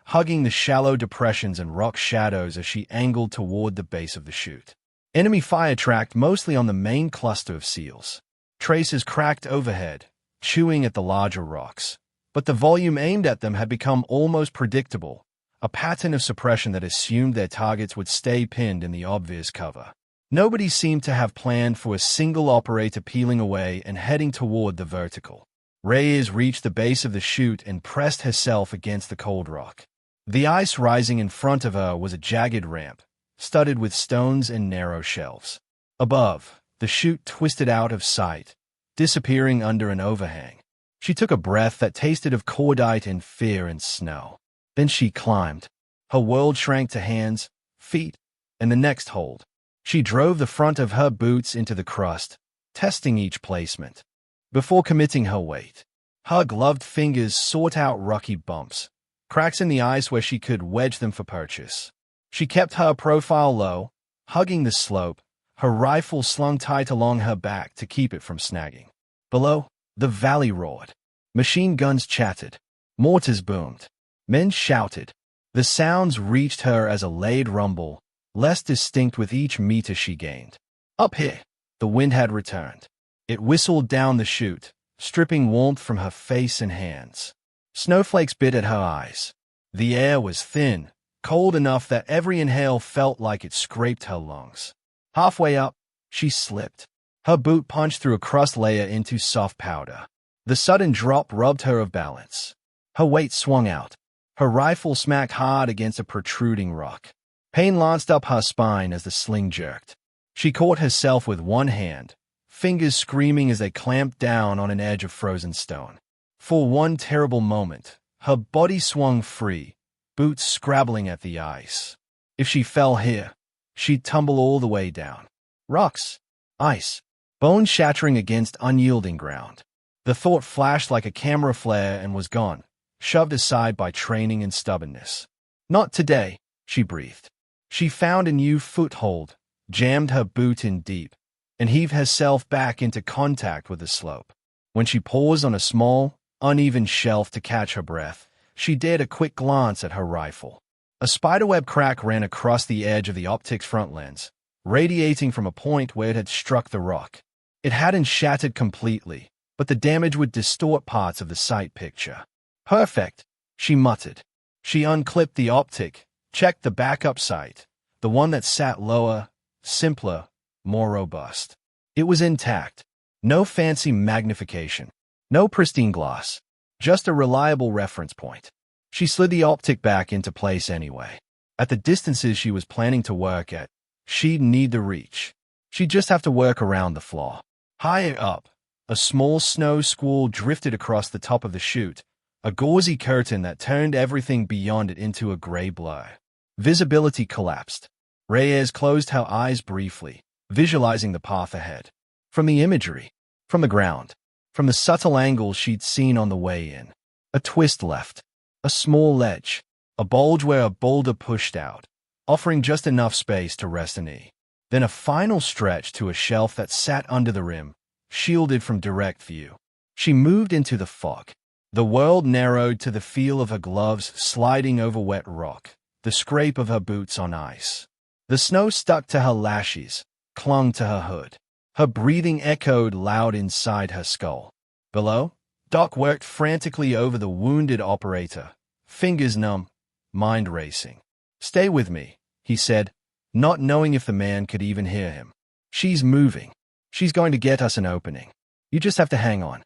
hugging the shallow depressions and rock shadows as she angled toward the base of the chute. Enemy fire tracked mostly on the main cluster of seals. Traces cracked overhead, chewing at the larger rocks. But the volume aimed at them had become almost predictable, a pattern of suppression that assumed their targets would stay pinned in the obvious cover. Nobody seemed to have planned for a single operator peeling away and heading toward the vertical. Reyes reached the base of the chute and pressed herself against the cold rock. The ice rising in front of her was a jagged ramp, studded with stones and narrow shelves. Above, the chute twisted out of sight, disappearing under an overhang. She took a breath that tasted of cordite and fear and snow. Then she climbed. Her world shrank to hands, feet, and the next hold. She drove the front of her boots into the crust, testing each placement. Before committing her weight, her gloved fingers sought out rocky bumps, cracks in the ice where she could wedge them for purchase. She kept her profile low, hugging the slope, her rifle slung tight along her back to keep it from snagging. Below, the valley roared. Machine guns chattered. Mortars boomed. Men shouted. The sounds reached her as a laid rumble, less distinct with each meter she gained. Up here, the wind had returned. It whistled down the chute, stripping warmth from her face and hands. Snowflakes bit at her eyes. The air was thin, cold enough that every inhale felt like it scraped her lungs. Halfway up, she slipped. Her boot punched through a crust layer into soft powder. The sudden drop robbed her of balance. Her weight swung out. Her rifle smacked hard against a protruding rock. Pain lanced up her spine as the sling jerked. She caught herself with one hand, fingers screaming as they clamped down on an edge of frozen stone. For one terrible moment, her body swung free, boots scrabbling at the ice. If she fell here, she'd tumble all the way down. Rocks, ice, bones shattering against unyielding ground. The thought flashed like a camera flare and was gone, shoved aside by training and stubbornness. Not today, she breathed. She found a new foothold, jammed her boot in deep, and heaved herself back into contact with the slope. When she paused on a small, uneven shelf to catch her breath, she dared a quick glance at her rifle. A spiderweb crack ran across the edge of the optic's front lens, radiating from a point where it had struck the rock. It hadn't shattered completely, but the damage would distort parts of the sight picture. Perfect, she muttered. She unclipped the optic, checked the backup sight, the one that sat lower, simpler, more robust. It was intact. No fancy magnification. No pristine glass. Just a reliable reference point. She slid the optic back into place anyway. At the distances she was planning to work at, she'd need the reach. She'd just have to work around the flaw. Higher up, a small snow squall drifted across the top of the chute, a gauzy curtain that turned everything beyond it into a gray blur. Visibility collapsed. Reyes closed her eyes briefly, visualizing the path ahead. From the imagery, from the ground, from the subtle angles she'd seen on the way in. A twist left, a small ledge, a bulge where a boulder pushed out, offering just enough space to rest a knee. Then a final stretch to a shelf that sat under the rim, shielded from direct view. She moved into the fog. The world narrowed to the feel of her gloves sliding over wet rock, the scrape of her boots on ice. The snow stuck to her lashes, clung to her hood. Her breathing echoed loud inside her skull. Below, Doc worked frantically over the wounded operator, fingers numb, mind racing. "Stay with me," he said, not knowing if the man could even hear him. "She's moving. She's going to get us an opening. You just have to hang on."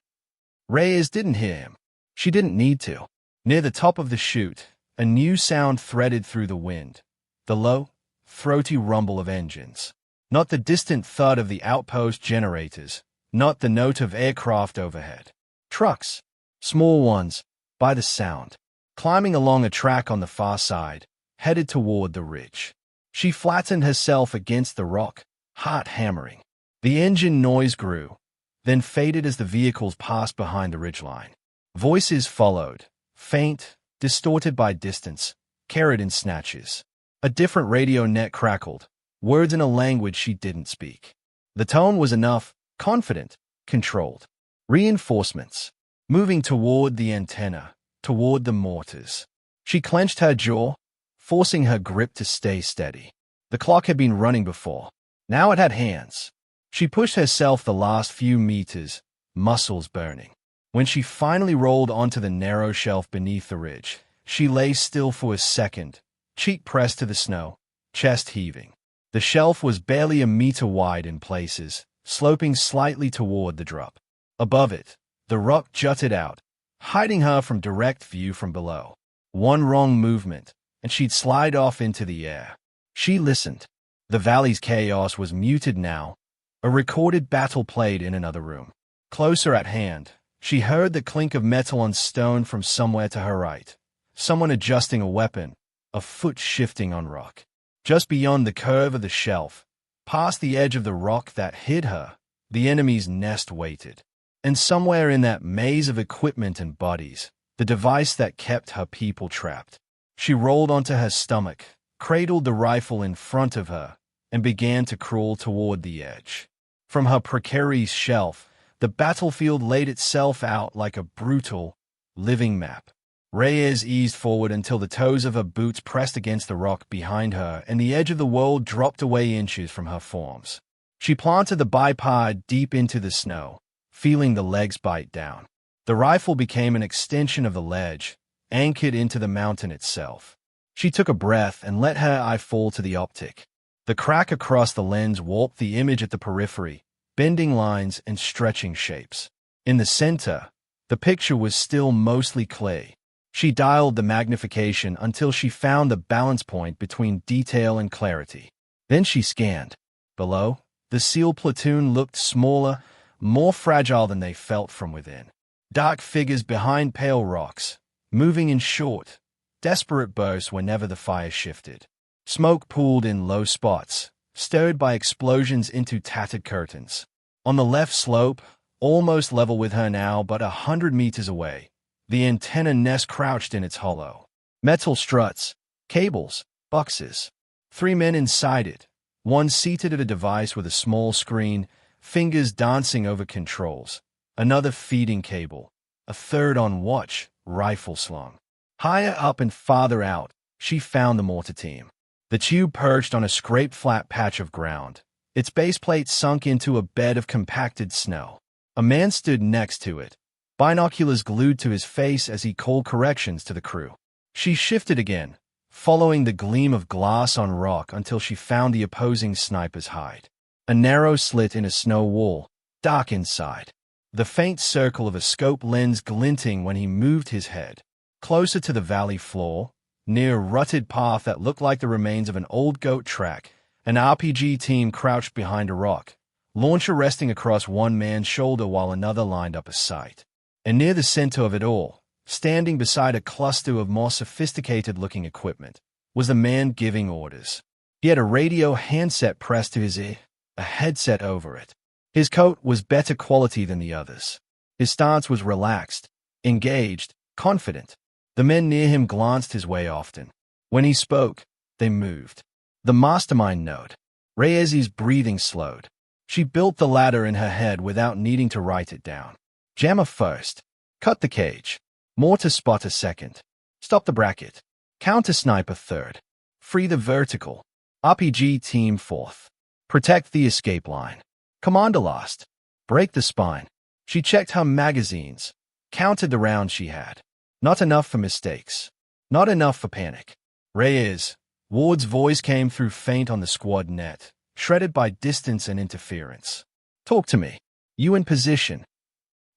Reyes didn't hear him. She didn't need to. Near the top of the chute, a new sound threaded through the wind. The low, throaty rumble of engines. Not the distant thud of the outpost generators. Not the note of aircraft overhead. Trucks. Small ones, by the sound. Climbing along a track on the far side, headed toward the ridge. She flattened herself against the rock, heart hammering. The engine noise grew, then faded as the vehicles passed behind the ridgeline. Voices followed, faint, distorted by distance, carried in snatches. A different radio net crackled, words in a language she didn't speak. The tone was enough, confident, controlled. Reinforcements. moving toward the antenna, toward the mortars. She clenched her jaw, forcing her grip to stay steady. The clock had been running before. Now it had hands. She pushed herself the last few meters, muscles burning. When she finally rolled onto the narrow shelf beneath the ridge, she lay still for a second, cheek pressed to the snow, chest heaving. The shelf was barely a meter wide in places, sloping slightly toward the drop. Above it, the rock jutted out, hiding her from direct view from below. One wrong movement, and she'd slide off into the air. She listened. The valley's chaos was muted now, a recorded battle played in another room. Closer at hand, she heard the clink of metal on stone from somewhere to her right. Someone adjusting a weapon, a foot shifting on rock. Just beyond the curve of the shelf, past the edge of the rock that hid her, the enemy's nest waited. And somewhere in that maze of equipment and bodies, the device that kept her people trapped. She rolled onto her stomach, cradled the rifle in front of her, and began to crawl toward the edge. From her precarious shelf, the battlefield laid itself out like a brutal, living map. Reyes eased forward until the toes of her boots pressed against the rock behind her and the edge of the world dropped away inches from her forearms. She planted the bipod deep into the snow, feeling the legs bite down. The rifle became an extension of the ledge, anchored into the mountain itself. She took a breath and let her eye fall to the optic. The crack across the lens warped the image at the periphery, bending lines and stretching shapes. In the center, the picture was still mostly clay. She dialed the magnification until she found the balance point between detail and clarity. Then she scanned. Below, the SEAL platoon looked smaller, more fragile than they felt from within. Dark figures behind pale rocks, moving in short, desperate bursts whenever the fire shifted. Smoke pooled in low spots, stirred by explosions into tattered curtains. On the left slope, almost level with her now but 100 meters away, the antenna nest crouched in its hollow. Metal struts, cables, boxes. 3 men inside it, one seated at a device with a small screen, fingers dancing over controls, another feeding cable, a third on watch, rifle slung. Higher up and farther out, she found the mortar team. The tube perched on a scraped flat patch of ground, its base plate sunk into a bed of compacted snow. A man stood next to it, binoculars glued to his face as he called corrections to the crew. She shifted again, following the gleam of glass on rock until she found the opposing sniper's hide. A narrow slit in a snow wall, dark inside. The faint circle of a scope lens glinting when he moved his head. Closer to the valley floor, near a rutted path that looked like the remains of an old goat track, an RPG team crouched behind a rock, launcher resting across one man's shoulder while another lined up a sight. And near the center of it all, standing beside a cluster of more sophisticated-looking equipment, was a man giving orders. He had a radio handset pressed to his ear, a headset over it. His coat was better quality than the others. His stance was relaxed, engaged, confident. The men near him glanced his way often. When he spoke, they moved. The mastermind note. Reyes's breathing slowed. She built the ladder in her head without needing to write it down. Jammer first. Cut the cage. Mortar spotter second. Stop the bracket. Counter sniper third. Free the vertical. RPG team fourth. Protect the escape line. Commander last. Break the spine. She checked her magazines. Counted the rounds she had. Not enough for mistakes. Not enough for panic. Reyes. Ward's voice came through faint on the squad net, shredded by distance and interference. Talk to me. You in position.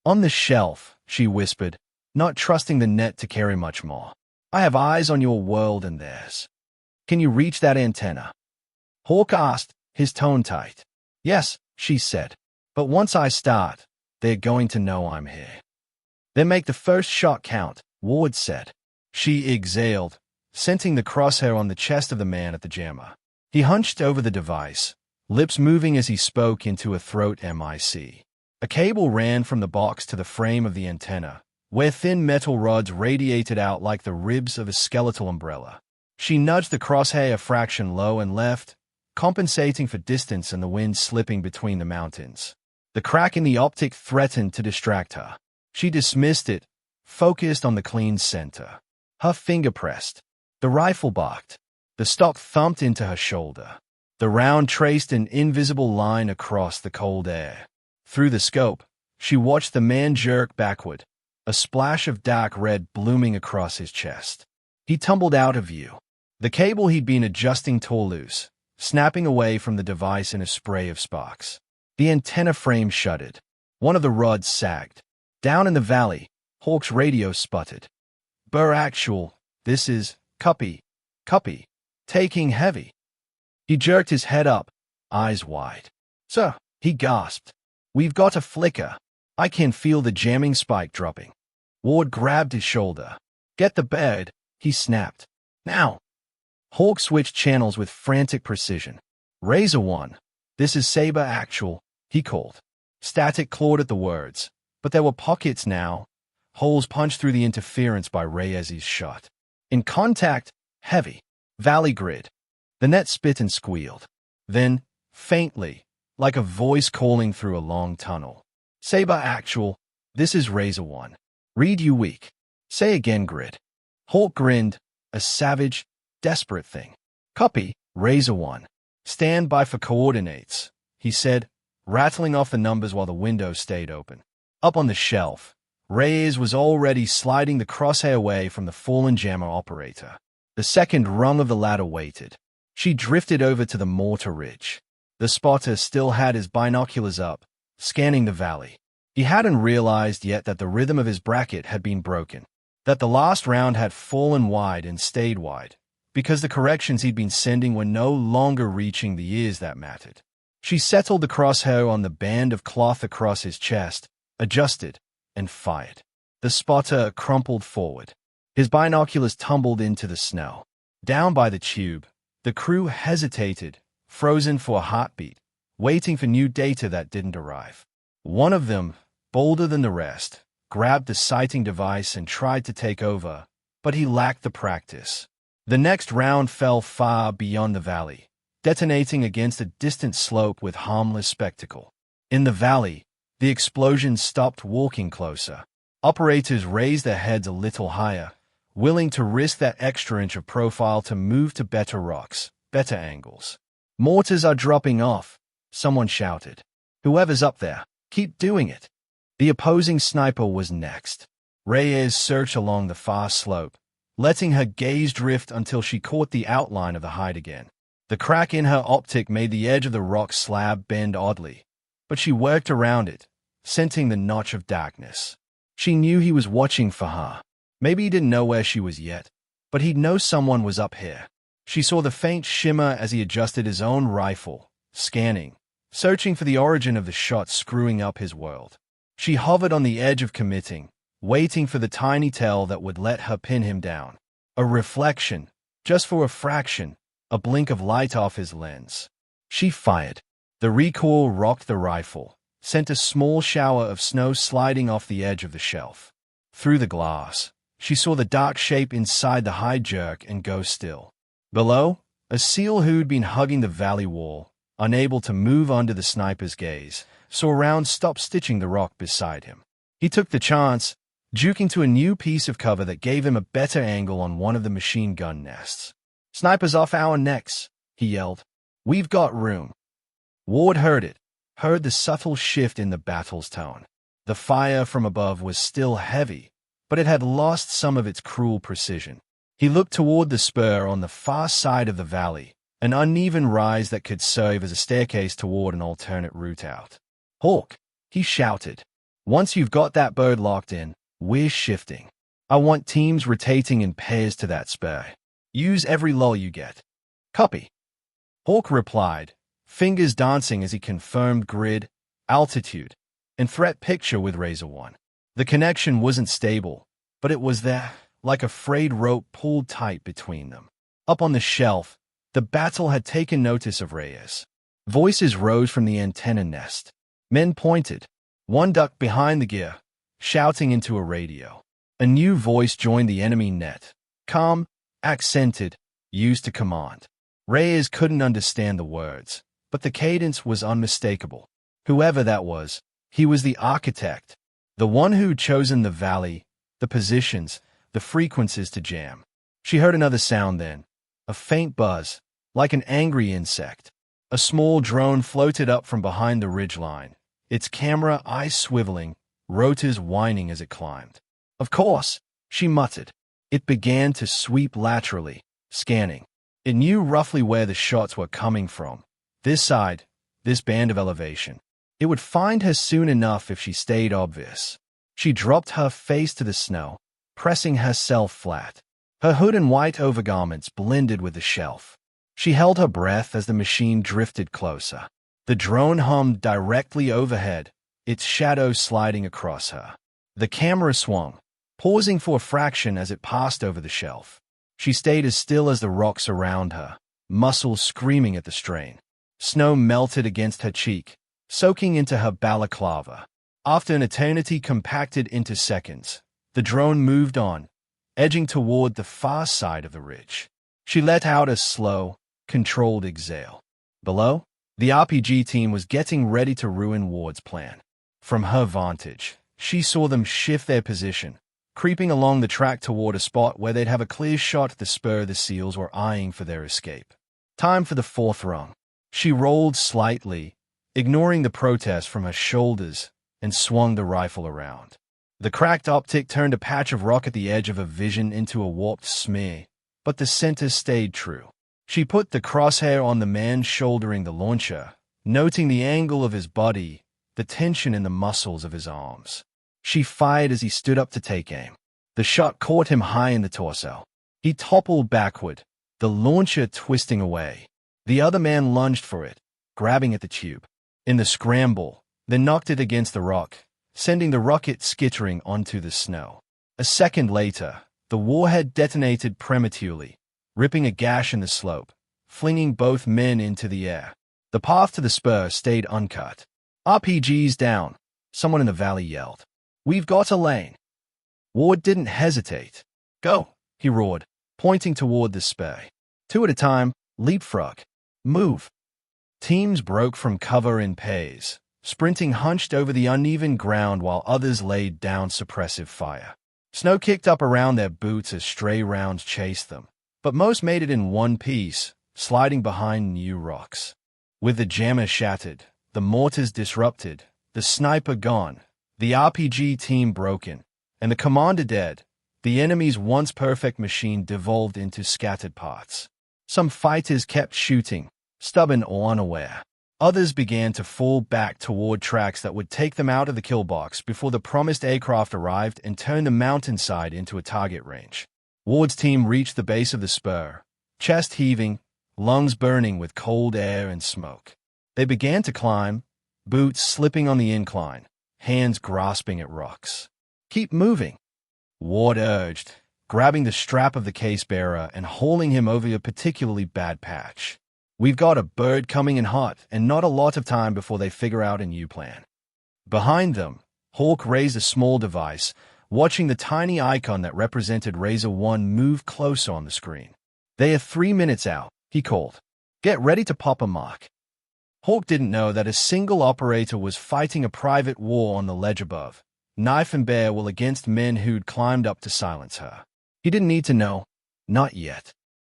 On the shelf, she whispered, not trusting the net to carry much more. I have eyes on your world and theirs. Can you reach that antenna? Hawk asked, his tone tight. Yes, she said. But once I start, they're going to know I'm here. Then make the first shot count, Ward said. She exhaled, scenting the crosshair on the chest of the man at the jammer. He hunched over the device, lips moving as he spoke into a throat mic. A cable ran from the box to the frame of the antenna, where thin metal rods radiated out like the ribs of a skeletal umbrella. She nudged the crosshair a fraction low and left, compensating for distance and the wind slipping between the mountains. The crack in the optic threatened to distract her. She dismissed it, focused on the clean center. Her finger pressed. The rifle barked. The stock thumped into her shoulder. The round traced an invisible line across the cold air. Through the scope, she watched the man jerk backward, a splash of dark red blooming across his chest. He tumbled out of view. The cable he'd been adjusting tore loose, snapping away from the device in a spray of sparks. The antenna frame shuddered. One of the rods sagged. Down in the valley, Hawk's radio sputtered. "Burr actual, this is, Cuppy, taking heavy." He jerked his head up, eyes wide. "Sir," he gasped. "We've got a flicker. I can feel the jamming spike dropping." Ward grabbed his shoulder. "Get the bird," he snapped. "Now." Hawk switched channels with frantic precision. "Razor 1, this is Saber Actual," he called. Static clawed at the words, but there were pockets now, holes punched through the interference by Reyes's shot. "In contact, heavy. Valley grid." The net spit and squealed. Then, faintly, like a voice calling through a long tunnel. "Saber Actual, this is Razor 1. Read you weak. Say again, grid." Hawk grinned, a savage, desperate thing. "Copy, Razor 1. Stand by for coordinates," he said, rattling off the numbers while the window stayed open. Up on the shelf, Reyes was already sliding the crosshair away from the fallen jammer operator. The second rung of the ladder waited. She drifted over to the mortar ridge. The spotter still had his binoculars up, scanning the valley. He hadn't realized yet that the rhythm of his bracket had been broken, that the last round had fallen wide and stayed wide, because the corrections he'd been sending were no longer reaching the ears that mattered. She settled the crosshair on the band of cloth across his chest, adjusted, and fired. The spotter crumpled forward. His binoculars tumbled into the snow. Down by the tube, the crew hesitated, frozen for a heartbeat, waiting for new data that didn't arrive. One of them, bolder than the rest, grabbed the sighting device and tried to take over, but he lacked the practice. The next round fell far beyond the valley, detonating against a distant slope with harmless spectacle. In the valley, the explosion stopped walking closer. Operators raised their heads a little higher, willing to risk that extra inch of profile to move to better rocks, better angles. "Mortars are dropping off," someone shouted. "Whoever's up there, keep doing it." The opposing sniper was next. Reyes searched along the far slope, letting her gaze drift until she caught the outline of the hide again. The crack in her optic made the edge of the rock slab bend oddly, but she worked around it, scenting the notch of darkness. She knew he was watching for her. Maybe he didn't know where she was yet, but he'd know someone was up here. She saw the faint shimmer as he adjusted his own rifle, scanning, searching for the origin of the shot screwing up his world. She hovered on the edge of committing, waiting for the tiny tell that would let her pin him down. A reflection, just for a fraction, a blink of light off his lens. She fired. The recoil rocked the rifle, sent a small shower of snow sliding off the edge of the shelf. Through the glass, she saw the dark shape inside the hide jerk and go still. Below, a seal who'd been hugging the valley wall, unable to move under the sniper's gaze, saw Round stop stitching the rock beside him. He took the chance, juking to a new piece of cover that gave him a better angle on one of the machine gun nests. "Snipers off our necks," he yelled. "We've got room." Ward heard it, heard the subtle shift in the battle's tone. The fire from above was still heavy, but it had lost some of its cruel precision. He looked toward the spur on the far side of the valley, an uneven rise that could serve as a staircase toward an alternate route out. "Hawk," he shouted. "Once you've got that bird locked in, we're shifting. I want teams rotating in pairs to that spur. Use every lull you get." "Copy." Hawk replied, fingers dancing as he confirmed grid, altitude, and threat picture with Razor 1. The connection wasn't stable, but it was there, like a frayed rope pulled tight between them. Up on the shelf, the battle had taken notice of Reyes. Voices rose from the antenna nest. Men pointed. One ducked behind the gear, shouting into a radio. A new voice joined the enemy net, calm, accented, used to command. Reyes couldn't understand the words, but the cadence was unmistakable. Whoever that was, he was the architect. The one who'd chosen the valley, the positions, the frequencies to jam. She heard another sound then, a faint buzz, like an angry insect. A small drone floated up from behind the ridgeline, its camera eyes swiveling, rotors whining as it climbed. Of course, she muttered. It began to sweep laterally, scanning. It knew roughly where the shots were coming from. This side, this band of elevation. It would find her soon enough if she stayed obvious. She dropped her face to the snow, pressing herself flat. Her hood and white overgarments blended with the shelf. She held her breath as the machine drifted closer. The drone hummed directly overhead, its shadow sliding across her. The camera swung, pausing for a fraction as it passed over the shelf. She stayed as still as the rocks around her, muscles screaming at the strain. Snow melted against her cheek, soaking into her balaclava. After an eternity compacted into seconds, the drone moved on, edging toward the far side of the ridge. She let out a slow, controlled exhale. Below, the RPG team was getting ready to ruin Ward's plan. From her vantage, she saw them shift their position, creeping along the track toward a spot where they'd have a clear shot at the spur the SEALs were eyeing for their escape. Time for the fourth rung. She rolled slightly, ignoring the protest from her shoulders, and swung the rifle around. The cracked optic turned a patch of rock at the edge of her vision into a warped smear, but the center stayed true. She put the crosshair on the man shouldering the launcher, noting the angle of his body, the tension in the muscles of his arms. She fired as he stood up to take aim. The shot caught him high in the torso. He toppled backward, the launcher twisting away. The other man lunged for it, grabbing at the tube. In the scramble, they knocked it against the rock, sending the rocket skittering onto the snow. A second later, the warhead detonated prematurely, ripping a gash in the slope, flinging both men into the air. The path to the spur stayed uncut. RPGs down, someone in the valley yelled. We've got a lane. Ward didn't hesitate. Go, he roared, pointing toward the spur. Two at a time, leapfrog. Move. Teams broke from cover in pairs, sprinting hunched over the uneven ground while others laid down suppressive fire. Snow kicked up around their boots as stray rounds chased them, but most made it in one piece, sliding behind new rocks. With the jammer shattered, the mortars disrupted, the sniper gone, the RPG team broken, and the commander dead, the enemy's once perfect machine devolved into scattered parts. Some fighters kept shooting, stubborn or unaware. Others began to fall back toward tracks that would take them out of the kill box before the promised aircraft arrived and turned the mountainside into a target range. Ward's team reached the base of the spur, chest heaving, lungs burning with cold air and smoke. They began to climb, boots slipping on the incline, hands grasping at rocks. Keep moving, Ward urged, grabbing the strap of the case-bearer and hauling him over a particularly bad patch. We've got a bird coming in hot and not a lot of time before they figure out a new plan. Behind them, Hawk raised a small device, watching the tiny icon that represented Razor 1 move closer on the screen. They are 3 minutes out, he called. Get ready to pop a mark. Hawk didn't know that a single operator was fighting a private war on the ledge above, knife and barrel against men who'd climbed up to silence her. He didn't need to know. Not yet.